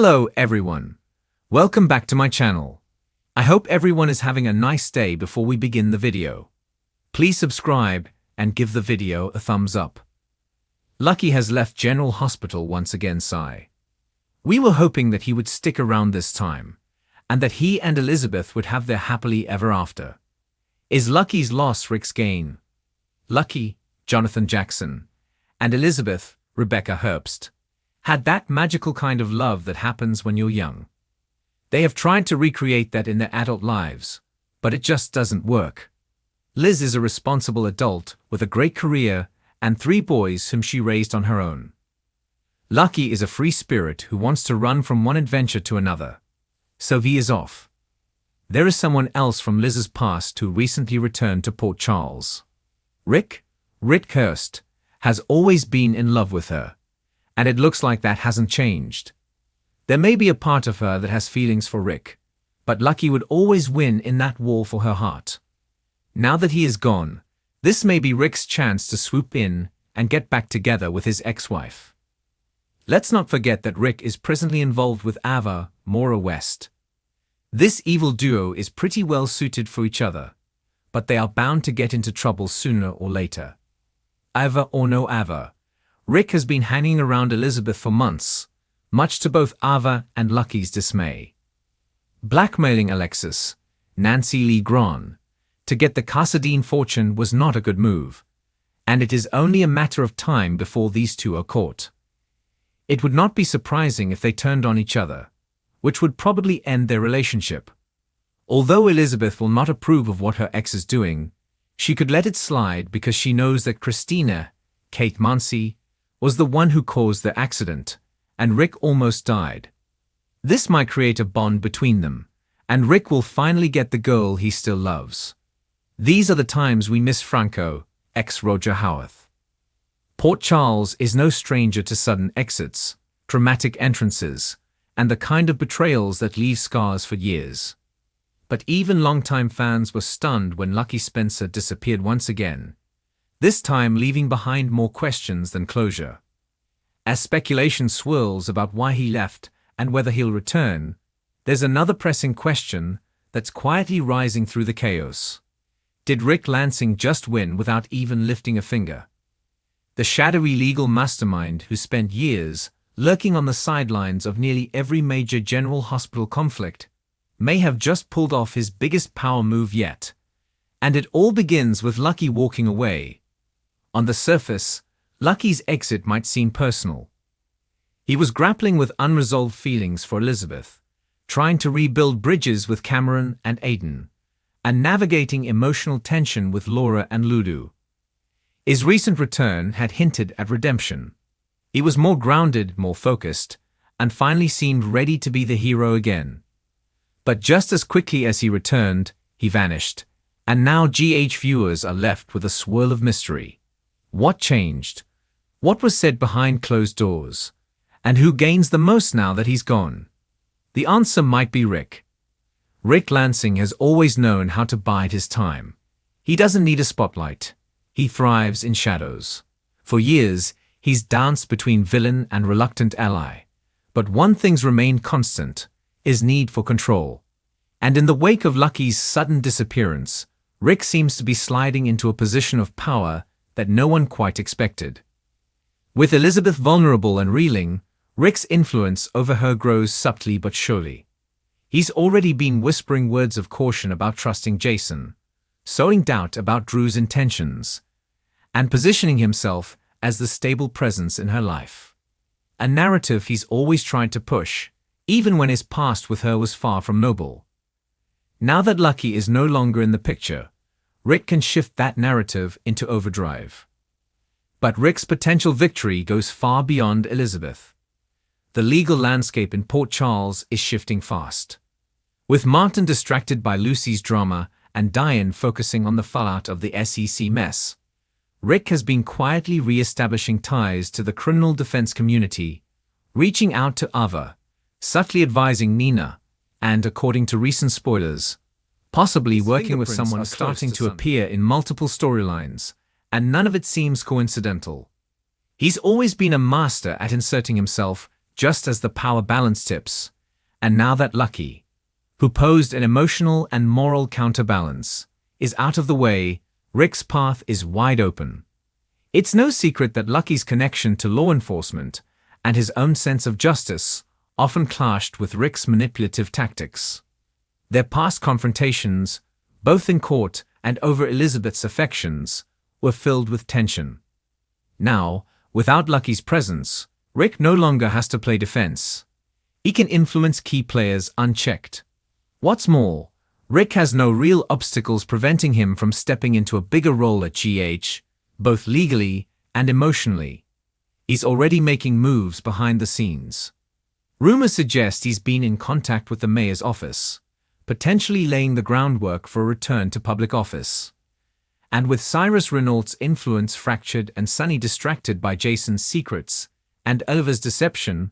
Hello everyone. Welcome back to my channel. I hope everyone is having a nice day before we begin the video. Please subscribe and give the video a thumbs up. Lucky has left General Hospital once again, sigh. We were hoping that he would stick around this time, and that he and Elizabeth would have their happily ever after. Is Lucky's loss Rick's gain? Lucky, Jonathan Jackson, and Elizabeth, Rebecca Herbst, had that magical kind of love that happens when you're young. They have tried to recreate that in their adult lives, but it just doesn't work. Liz is a responsible adult with a great career and 3 boys whom she raised on her own. Lucky is a free spirit who wants to run from one adventure to another. So he is off. There is someone else from Liz's past who recently returned to Port Charles. Rick Hurst, has always been in love with her, and it looks like that hasn't changed. There may be a part of her that has feelings for Rick, but Lucky would always win in that war for her heart. Now that he is gone, this may be Rick's chance to swoop in and get back together with his ex-wife. Let's not forget that Rick is presently involved with Ava, Maura West. This evil duo is pretty well suited for each other, but they are bound to get into trouble sooner or later. Ava or no Ava, Rick has been hanging around Elizabeth for months, much to both Ava and Lucky's dismay. Blackmailing Alexis, Nancy Lee Grahn, to get the Cassadine fortune was not a good move, and it is only a matter of time before these two are caught. It would not be surprising if they turned on each other, which would probably end their relationship. Although Elizabeth will not approve of what her ex is doing, she could let it slide because she knows that Christina, Kate Mansi, was the one who caused the accident, and Rick almost died. This might create a bond between them, and Rick will finally get the girl he still loves. These are the times we miss Franco, ex-Roger Howarth. Port Charles is no stranger to sudden exits, dramatic entrances, and the kind of betrayals that leave scars for years. But even longtime fans were stunned when Lucky Spencer disappeared once again, this time leaving behind more questions than closure. As speculation swirls about why he left and whether he'll return, there's another pressing question that's quietly rising through the chaos. Did Rick Lansing just win without even lifting a finger? The shadowy legal mastermind who spent years lurking on the sidelines of nearly every major General Hospital conflict may have just pulled off his biggest power move yet. And it all begins with Lucky walking away. On the surface, Lucky's exit might seem personal. He was grappling with unresolved feelings for Elizabeth, trying to rebuild bridges with Cameron and Aiden, and navigating emotional tension with Laura and Ludo. His recent return had hinted at redemption. He was more grounded, more focused, and finally seemed ready to be the hero again. But just as quickly as he returned, he vanished, and now GH viewers are left with a swirl of mystery. What changed? What was said behind closed doors? And who gains the most now that he's gone? The answer might be Rick. Rick Lansing has always known how to bide his time. He doesn't need a spotlight. He thrives in shadows. For years, he's danced between villain and reluctant ally. But one thing's remained constant, his need for control. And in the wake of Lucky's sudden disappearance, Rick seems to be sliding into a position of power that no one quite expected. With Elizabeth vulnerable and reeling, Rick's influence over her grows subtly but surely. He's already been whispering words of caution about trusting Jason, sowing doubt about Drew's intentions, and positioning himself as the stable presence in her life. A narrative he's always tried to push, even when his past with her was far from noble. Now that Lucky is no longer in the picture, Rick can shift that narrative into overdrive. But Rick's potential victory goes far beyond Elizabeth. The legal landscape in Port Charles is shifting fast. With Martin distracted by Lucy's drama and Diane focusing on the fallout of the SEC mess, Rick has been quietly re-establishing ties to the criminal defense community, reaching out to Ava, subtly advising Nina, and, according to recent spoilers, possibly working with someone starting to appear in multiple storylines, and none of it seems coincidental. He's always been a master at inserting himself just as the power balance tips, and now that Lucky, who posed an emotional and moral counterbalance, is out of the way, Rick's path is wide open. It's no secret that Lucky's connection to law enforcement and his own sense of justice often clashed with Rick's manipulative tactics. Their past confrontations, both in court and over Elizabeth's affections, were filled with tension. Now, without Lucky's presence, Rick no longer has to play defense. He can influence key players unchecked. What's more, Rick has no real obstacles preventing him from stepping into a bigger role at GH, both legally and emotionally. He's already making moves behind the scenes. Rumors suggest he's been in contact with the mayor's office, potentially laying the groundwork for a return to public office. And with Cyrus Renault's influence fractured and Sonny distracted by Jason's secrets and Oliver's deception,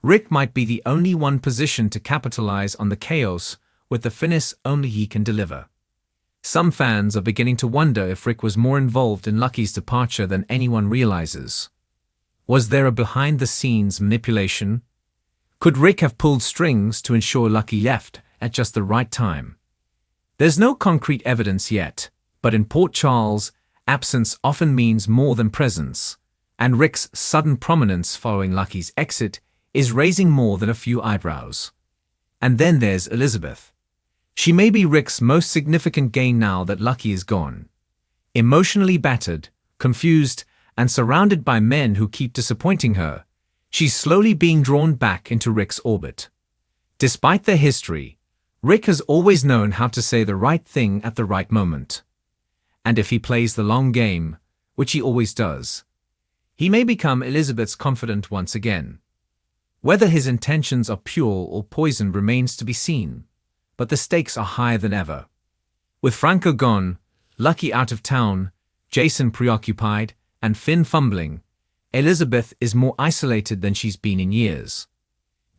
Rick might be the only one positioned to capitalize on the chaos with the finesse only he can deliver. Some fans are beginning to wonder if Rick was more involved in Lucky's departure than anyone realizes. Was there a behind-the-scenes manipulation? Could Rick have pulled strings to ensure Lucky left at just the right time? There's no concrete evidence yet, but in Port Charles, absence often means more than presence, and Rick's sudden prominence following Lucky's exit is raising more than a few eyebrows. And then there's Elizabeth. She may be Rick's most significant gain now that Lucky is gone. Emotionally battered, confused, and surrounded by men who keep disappointing her, she's slowly being drawn back into Rick's orbit. Despite their history, Rick has always known how to say the right thing at the right moment. And if he plays the long game, which he always does, he may become Elizabeth's confidant once again. Whether his intentions are pure or poisoned remains to be seen, but the stakes are higher than ever. With Franco gone, Lucky out of town, Jason preoccupied, and Finn fumbling, Elizabeth is more isolated than she's been in years.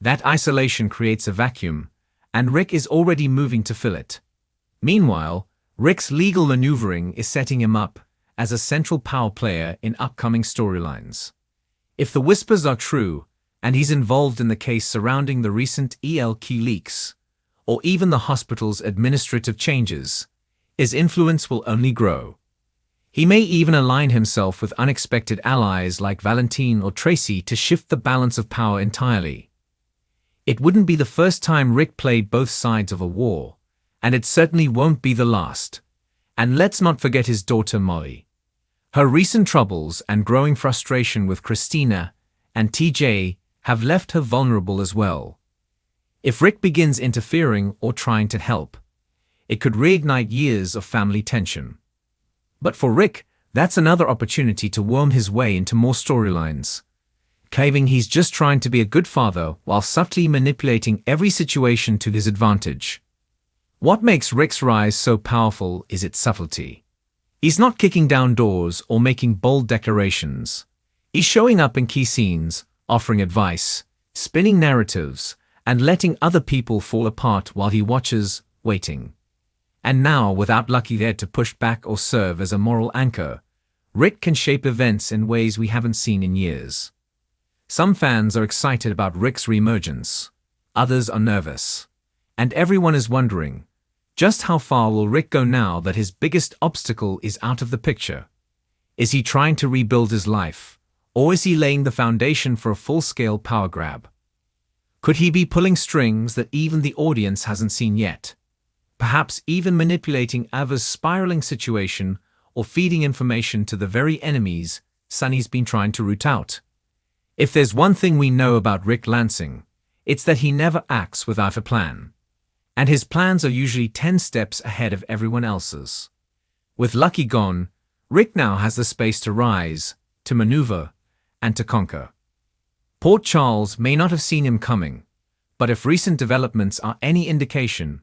That isolation creates a vacuum, and Rick is already moving to fill it. Meanwhile, Rick's legal maneuvering is setting him up as a central power player in upcoming storylines. If the whispers are true, and he's involved in the case surrounding the recent ELQ leaks, or even the hospital's administrative changes, his influence will only grow. He may even align himself with unexpected allies like Valentine or Tracy to shift the balance of power entirely. It wouldn't be the first time Rick played both sides of a war, and it certainly won't be the last. And let's not forget his daughter Molly. Her recent troubles and growing frustration with Christina and TJ have left her vulnerable as well. If Rick begins interfering or trying to help, it could reignite years of family tension. But for Rick, that's another opportunity to worm his way into more storylines, claiming he's just trying to be a good father while subtly manipulating every situation to his advantage. What makes Rick's rise so powerful is its subtlety. He's not kicking down doors or making bold declarations. He's showing up in key scenes, offering advice, spinning narratives, and letting other people fall apart while he watches, waiting. And now, without Lucky there to push back or serve as a moral anchor, Rick can shape events in ways we haven't seen in years. Some fans are excited about Rick's reemergence, others are nervous, and everyone is wondering, just how far will Rick go now that his biggest obstacle is out of the picture? Is he trying to rebuild his life, or is he laying the foundation for a full-scale power grab? Could he be pulling strings that even the audience hasn't seen yet? Perhaps even manipulating Ava's spiraling situation or feeding information to the very enemies Sonny's been trying to root out. If there's one thing we know about Rick Lansing, it's that he never acts without a plan. And his plans are usually 10 steps ahead of everyone else's. With Lucky gone, Rick now has the space to rise, to maneuver, and to conquer. Port Charles may not have seen him coming, but if recent developments are any indication,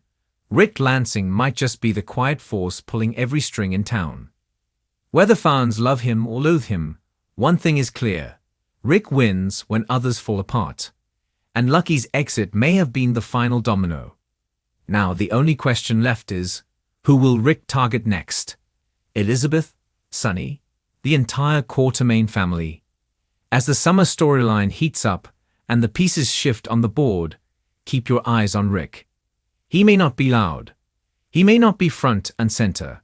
Rick Lansing might just be the quiet force pulling every string in town. Whether fans love him or loathe him, one thing is clear: Rick wins when others fall apart. And Lucky's exit may have been the final domino. Now the only question left is, who will Rick target next? Elizabeth? Sonny? The entire Quatermain family? As the summer storyline heats up and the pieces shift on the board, keep your eyes on Rick. He may not be loud. He may not be front and center.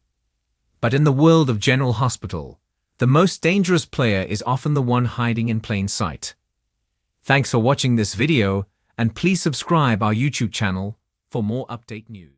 But in the world of General Hospital, the most dangerous player is often the one hiding in plain sight. Thanks for watching this video, and please subscribe our YouTube channel for more update news.